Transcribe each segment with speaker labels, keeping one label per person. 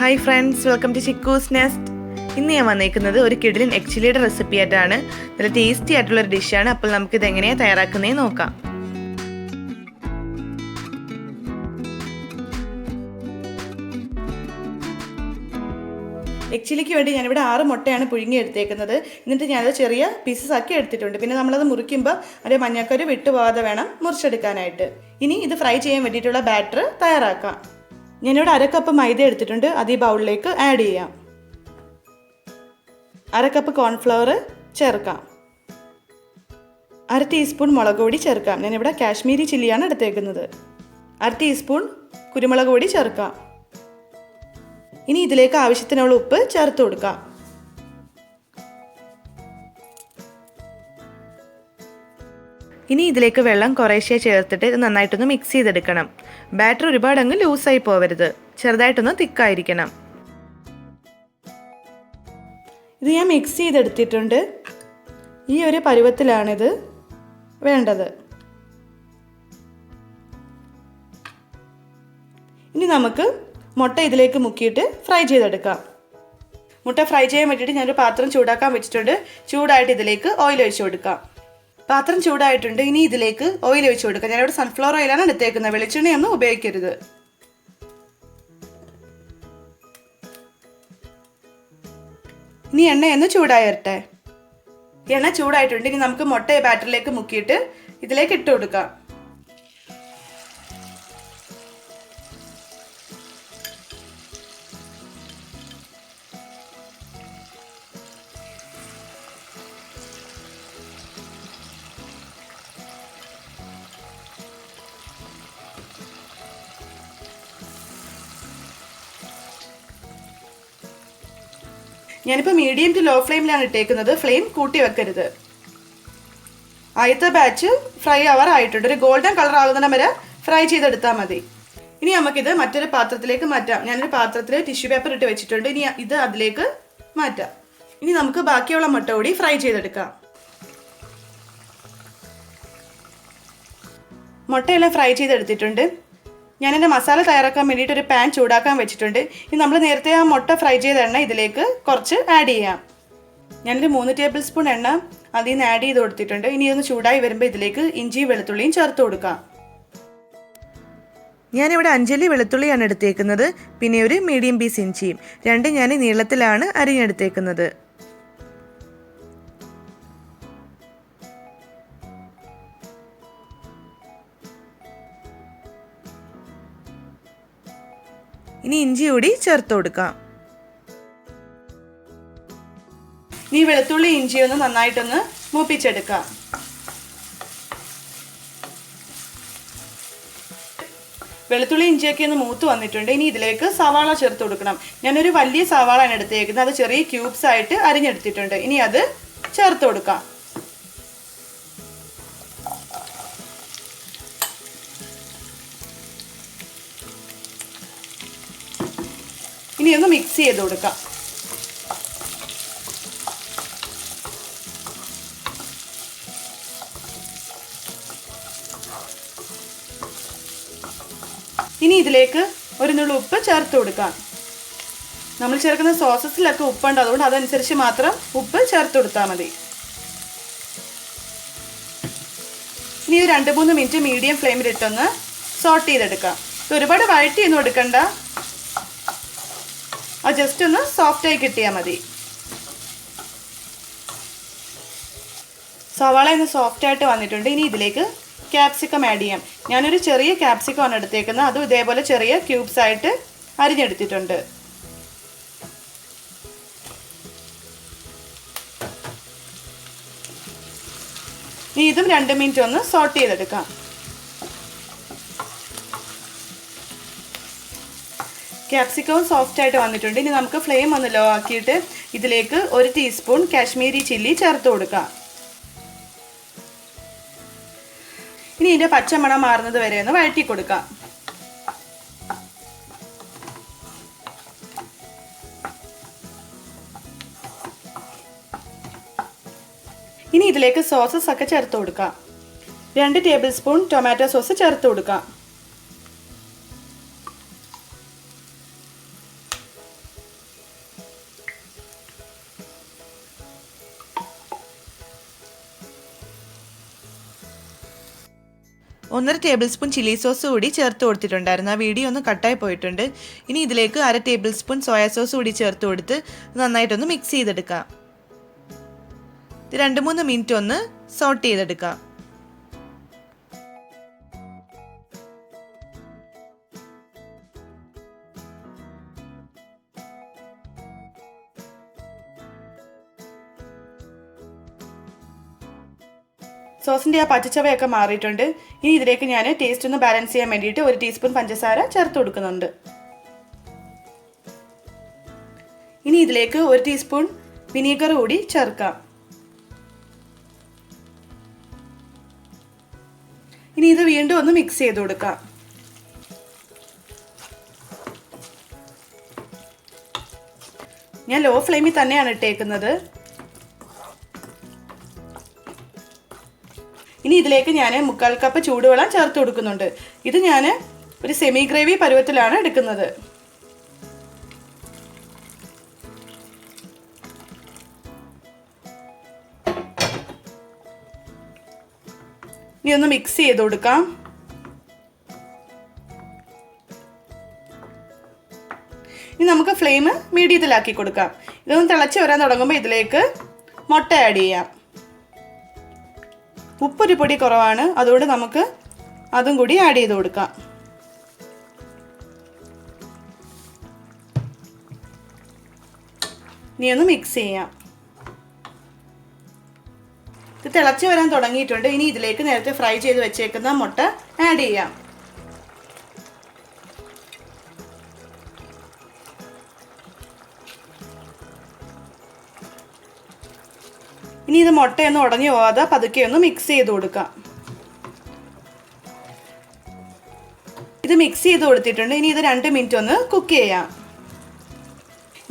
Speaker 1: Hi friends, welcome to Chikkoos Nest. ഇന്ന് ഞാൻ വന്നിരിക്കുന്നത് ഒരു കിടിലൻ എഗ് ചില്ലിയുടെ റെസിപ്പി ആയിട്ടാണ്. നല്ല ടേസ്റ്റി ആയിട്ടുള്ള ഒരു ഡിഷാണ്. അപ്പോൾ നമുക്ക് ഇത് എങ്ങനെയാണ് തയ്യാറാക്കുന്നതെന്ന് നോക്കാം. എഗ് ചില്ലിക്ക് വേണ്ടി ഞാനിവിടെ 6 മുട്ടയാണ് പുഴുങ്ങി എടുത്തേക്കുന്നത്. എന്നിട്ട് ഞാനത് ചെറിയ പീസസ് ആക്കി എടുത്തിട്ടുണ്ട്. പിന്നെ നമ്മളത് മുറിക്കുമ്പോൾ അതിൻ്റെ മഞ്ഞക്കരു വിട്ടുപോകാതെ വേണം മുറിച്ചെടുക്കാനായിട്ട്. ഇനി ഇത് ഫ്രൈ ചെയ്യാൻ വേണ്ടിയിട്ടുള്ള ബാറ്റർ തയ്യാറാക്കാം. ഞാനിവിടെ 1 കപ്പ് മൈദ എടുത്തിട്ടുണ്ട്. അത് ഈ ബൗളിലേക്ക് ആഡ് ചെയ്യാം. 1 കപ്പ് കോൺഫ്ലവർ ചേർക്കാം. 1/2 ടീസ്പൂൺ മുളക് പൊടി ചേർക്കാം. ഞാനിവിടെ കാശ്മീരി ചില്ലിയാണ് എടുത്തേക്കുന്നത്. 1/2 ടീസ്പൂൺ കുരുമുളക് പൊടി ചേർക്കാം. ഇനി ഇതിലേക്ക് ആവശ്യത്തിനുള്ള ഉപ്പ് ചേർത്ത് കൊടുക്കാം. ഇനി ഇതിലേക്ക് വെള്ളം കുറേശ്ശെ ചേർത്തിട്ട് ഇത് നന്നായിട്ടൊന്ന് മിക്സ് ചെയ്തെടുക്കണം. ബാറ്റർ ഒരുപാട് അങ്ങ് ലൂസായി പോവരുത്, ചെറുതായിട്ടൊന്ന് തിക്കായിരിക്കണം. ഇത് ഞാൻ മിക്സ് ചെയ്തെടുത്തിട്ടുണ്ട്. ഈ ഒരു പരുവത്തിലാണിത് വേണ്ടത്. ഇനി നമുക്ക് മുട്ട ഇതിലേക്ക് മുക്കിയിട്ട് ഫ്രൈ ചെയ്തെടുക്കാം. മുട്ട ഫ്രൈ ചെയ്യാൻ വേണ്ടിയിട്ട് ഞാനൊരു പാത്രം ചൂടാക്കാൻ വെച്ചിട്ടുണ്ട്. ചൂടായിട്ട് ഇതിലേക്ക് ഓയിൽ ഒഴിച്ചു കൊടുക്കാം. പാത്രം ചൂടായിട്ടുണ്ട്. ഇനി ഇതിലേക്ക് ഓയിൽ ഒഴിച്ചു കൊടുക്കാം. ഞാനിവിടെ സൺഫ്ലവർ ഓയിലാണ് എടുത്തേക്കുന്നത്. വെളിച്ചെണ്ണയൊന്നും ഉപയോഗിക്കരുത്. ഇനി എണ്ണയൊന്ന് ചൂടായി വരട്ടെ. എണ്ണ ചൂടായിട്ടുണ്ട്. ഇനി നമുക്ക് മുട്ട ബാറ്ററിലേക്ക് മുക്കിയിട്ട് ഇതിലേക്ക് ഇട്ട് കൊടുക്കാം. ഞാനിപ്പോൾ മീഡിയം ടു ലോ ഫ്ലെയിമിലാണ് ഇട്ടേക്കുന്നത്. ഫ്ലെയിം കൂട്ടി വെക്കരുത്. ആദ്യത്തെ ബാച്ച് ഫ്രൈ ആവാറായിട്ടുണ്ട്. ഒരു ഗോൾഡൻ കളർ ആകുന്നിടം വരെ ഫ്രൈ ചെയ്തെടുത്താൽ മതി. ഇനി നമുക്കിത് മറ്റൊരു പാത്രത്തിലേക്ക് മാറ്റാം. ഞാനൊരു പാത്രത്തിൽ ടിഷ്യൂ പേപ്പർ ഇട്ട് വെച്ചിട്ടുണ്ട്. ഇനി ഇത് അതിലേക്ക് മാറ്റാം. ഇനി നമുക്ക് ബാക്കിയുള്ള മുട്ട കൂടി ഫ്രൈ ചെയ്തെടുക്കാം. മുട്ടയെല്ലാം ഫ്രൈ ചെയ്തെടുത്തിട്ടുണ്ട്. ഞാനെൻ്റെ മസാല തയ്യാറാക്കാൻ വേണ്ടിയിട്ട് ഒരു പാൻ ചൂടാക്കാൻ വെച്ചിട്ടുണ്ട്. ഇനി നമ്മൾ നേരത്തെ ആ മുട്ട ഫ്രൈ ചെയ്ത എണ്ണ ഇതിലേക്ക് കുറച്ച് ആഡ് ചെയ്യാം. ഞാനൊരു 3 ടേബിൾ സ്പൂൺ എണ്ണ അതിൽ നിന്ന് ആഡ് ചെയ്ത് കൊടുത്തിട്ടുണ്ട്. ഇനി ഇതൊന്ന് ചൂടായി വരുമ്പോൾ ഇതിലേക്ക് ഇഞ്ചിയും വെളുത്തുള്ളിയും ചേർത്ത് കൊടുക്കാം. ഞാനിവിടെ 5 അല്ലി വെളുത്തുള്ളിയാണ് എടുത്തേക്കുന്നത്. പിന്നെ ഒരു മീഡിയം പീസ് ഇഞ്ചിയും. രണ്ടും ഞാൻ നീളത്തിലാണ് അരിഞ്ഞെടുത്തേക്കുന്നത്. ഇനി ഇഞ്ചി കൂടി ചേർത്ത് കൊടുക്കാം. ഈ വെളുത്തുള്ളി ഇഞ്ചി ഒന്ന് നന്നായിട്ടൊന്ന് മൂപ്പിച്ചെടുക്കാം. വെളുത്തുള്ളി ഇഞ്ചിയൊക്കെ ഒന്ന് മൂത്ത് വന്നിട്ടുണ്ട്. ഇനി ഇതിലേക്ക് സവാള ചേർത്ത് കൊടുക്കണം. ഞാനൊരു വലിയ സവാളയാണ് എടുത്തേക്കുന്നത്. അത് ചെറിയ ക്യൂബ്സ് ആയിട്ട് അരിഞ്ഞെടുത്തിട്ടുണ്ട്. ഇനി അത് ചേർത്ത് കൊടുക്കാം. ഇനി ഒന്ന് മിക്സ് ചെയ്ത് കൊടുക്കാം. ഇനി ഇതിലേക്ക് ഒരു നുള്ളു ഉപ്പ് ചേർത്ത് കൊടുക്കാം. നമ്മൾ ചേർക്കുന്ന സോസസിലൊക്കെ ഉപ്പുണ്ട്, അതുകൊണ്ട് അതനുസരിച്ച് മാത്രം ഉപ്പ് ചേർത്ത് കൊടുത്താൽ മതി. ഇനി 2-3 മിനിറ്റ് മീഡിയം ഫ്ലെയിമിലിട്ടൊന്ന് സോട്ട് ചെയ്തെടുക്കാം. ഒരുപാട് വഴറ്റിയൊന്നും എടുക്കണ്ട, അത് ജസ്റ്റ് ഒന്ന് സോഫ്റ്റായി കിട്ടിയാൽ മതി. സവാള ഒന്ന് സോഫ്റ്റായിട്ട് വന്നിട്ടുണ്ട്. ഇനി ഇതിലേക്ക് ക്യാപ്സിക്കം ആഡ് ചെയ്യാം. ഞാനൊരു ചെറിയ ക്യാപ്സിക്കമാണ് എടുത്തേക്കുന്നത്. അതും ഇതേപോലെ ചെറിയ ക്യൂബ്സ് ആയിട്ട് അരിഞ്ഞെടുത്തിട്ടുണ്ട്. ഇനി ഇതും 2 മിനിറ്റ് ഒന്ന് സോട്ട് ചെയ്തെടുക്കാം. ക്യാപ്സിക്കവും സോഫ്റ്റ് ആയിട്ട് വന്നിട്ടുണ്ട്. ഇനി നമുക്ക് ഫ്ലെയിം ഒന്ന് ലോ ആക്കിയിട്ട് ഇതിലേക്ക് 1 ടീസ്പൂൺ കാശ്മീരി ചില്ലി ചേർത്ത് കൊടുക്കാം. ഇനി ഇതിൻ്റെ പച്ചമണം മാറുന്നത് വരെ ഒന്ന് വഴറ്റി കൊടുക്കാം. ഇനി ഇതിലേക്ക് സോസസ് ഒക്കെ ചേർത്ത് കൊടുക്കാം. 2 ടേബിൾ സ്പൂൺ ടൊമാറ്റോ സോസ് ചേർത്ത് കൊടുക്കാം. 1.5 ടേബിൾ സ്പൂൺ ചില്ലി സോസ് കൂടി ചേർത്ത് കൊടുത്തിട്ടുണ്ടായിരുന്നു. ആ വീഡിയോ ഒന്ന് കട്ടായി പോയിട്ടുണ്ട്. ഇനി ഇതിലേക്ക് 1/2 ടേബിൾ സ്പൂൺ സോയാ സോസ് കൂടി ചേർത്ത് കൊടുത്ത് നന്നായിട്ടൊന്ന് മിക്സ് ചെയ്തെടുക്കാം. ഇത് 2-3 മിനിറ്റ് ഒന്ന് സോട്ട് ചെയ്തെടുക്കാം. സോസിൻ്റെ ആ പച്ചച്ചവയൊക്കെ മാറിയിട്ടുണ്ട്. ഇനി ഇതിലേക്ക് ഞാൻ ടേസ്റ്റ് ഒന്ന് ബാലൻസ് ചെയ്യാൻ വേണ്ടിയിട്ട് 1 ടീസ്പൂൺ പഞ്ചസാര ചേർത്ത് കൊടുക്കുന്നുണ്ട്. ഇനി ഇതിലേക്ക് 1 ടീസ്പൂൺ വിനീഗർ കൂടി ചേർക്കാം. ഇനി ഇത് വീണ്ടും ഒന്ന് മിക്സ് ചെയ്ത് കൊടുക്കാം. ഞാൻ ലോ ഫ്ലെയിമിൽ തന്നെയാണ് ഇട്ടേക്കുന്നത്. ഇനി ഇതിലേക്ക് ഞാൻ 1/4 കപ്പ് ചൂടുവെള്ളം ചേർത്ത് കൊടുക്കുന്നുണ്ട്. ഇത് ഞാൻ ഒരു സെമി ഗ്രേവി പരുവത്തിലാണ് എടുക്കുന്നത്. ഇനി ഒന്ന് മിക്സ് ചെയ്ത് കൊടുക്കാം. ഇനി നമുക്ക് ഫ്ലെയിം മീഡിയത്തിലാക്കി കൊടുക്കാം. ഇതൊന്ന് തിളച്ച് വരാൻ തുടങ്ങുമ്പോൾ ഇതിലേക്ക് മുട്ട ആഡ് ചെയ്യാം. ഉപ്പൊരു പൊടി കുറവാണ്, അതുകൊണ്ട് നമുക്ക് അതും കൂടി ആഡ് ചെയ്ത് കൊടുക്കാം. ഇനി ഒന്ന് മിക്സ് ചെയ്യാം. ഇത് തിളച്ച് വരാൻ തുടങ്ങിയിട്ടുണ്ട്. ഇനി ഇതിലേക്ക് നേരത്തെ ഫ്രൈ ചെയ്ത് വെച്ചേക്കുന്ന മുട്ട ആഡ് ചെയ്യാം. ഇനി ഇത് മുട്ടയൊന്നും ഉടഞ്ഞു പോവാതെ പതുക്കെ ഒന്ന് മിക്സ് ചെയ്ത് കൊടുക്കാം. ഇത് മിക്സ് ചെയ്ത് കൊടുത്തിട്ടുണ്ട്. ഇനി ഇത് 2 മിനിറ്റ് ഒന്ന് കുക്ക് ചെയ്യാം.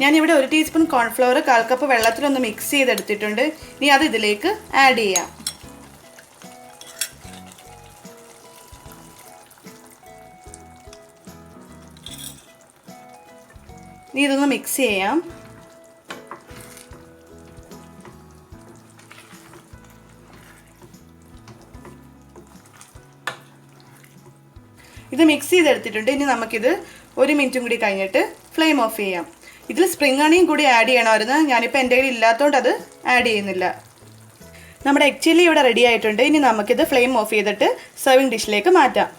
Speaker 1: ഞാനിവിടെ 1 ടീസ്പൂൺ കോൺഫ്ലവർ 1/4 കപ്പ് വെള്ളത്തിലൊന്ന് മിക്സ് ചെയ്തെടുത്തിട്ടുണ്ട്. ഇനി അത് ഇതിലേക്ക് ആഡ് ചെയ്യാം. ഇനി ഇതൊന്ന് മിക്സ് ചെയ്യാം. ഇത് മിക്സ് ചെയ്തെടുത്തിട്ടുണ്ട്. ഇനി നമുക്കിത് 1 മിനിറ്റും കൂടി കഴിഞ്ഞിട്ട് ഫ്ലെയിം ഓഫ് ചെയ്യാം. ഇതിൽ സ്പ്രിംഗ് അണിയും കൂടി ആഡ് ചെയ്യണമായിരുന്നു. ഞാനിപ്പോൾ എൻ്റെ കയ്യിൽ ഇല്ലാത്തതുകൊണ്ട് അത് ആഡ് ചെയ്യുന്നില്ല. നമ്മുടെ എഗ് ചില്ലി ഇവിടെ റെഡി ആയിട്ടുണ്ട്. ഇനി നമുക്കിത് ഫ്ലെയിം ഓഫ് ചെയ്തിട്ട് സെർവിങ് ഡിഷിലേക്ക് മാറ്റാം.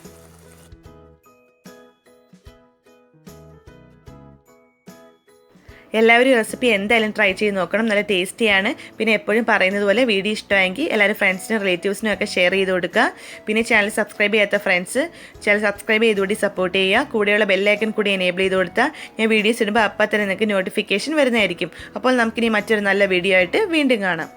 Speaker 1: എല്ലാവരും റെസിപ്പി എന്തായാലും ട്രൈ ചെയ്ത് നോക്കണം. നല്ല ടേസ്റ്റിയാണ്. പിന്നെ എപ്പോഴും പറയുന്നത് പോലെ വീഡിയോ ഇഷ്ടമായെങ്കിൽ എല്ലാവരും ഫ്രണ്ട്സിനും റിലേറ്റീവ്സിനും ഒക്കെ ഷെയർ ചെയ്ത് കൊടുക്കുക. പിന്നെ ചാനൽ സബ്സ്ക്രൈബ് ചെയ്യാത്ത ഫ്രണ്ട്സ് ചാനൽ സബ്സ്ക്രൈബ് ചെയ്തുകൂടി സപ്പോർട്ട് ചെയ്യുക. കൂടെയുള്ള ബെല്ലൈക്കൺ കൂടി എനേബിൾ ചെയ്ത് കൊടുത്താൽ ഞാൻ വീഡിയോസ് ഇടുമ്പോൾ അപ്പം തന്നെ നിങ്ങൾക്ക് നോട്ടിഫിക്കേഷൻ വരുന്നതായിരിക്കും. അപ്പോൾ നമുക്കിനി മറ്റൊരു നല്ല വീഡിയോ ആയിട്ട് വീണ്ടും കാണാം.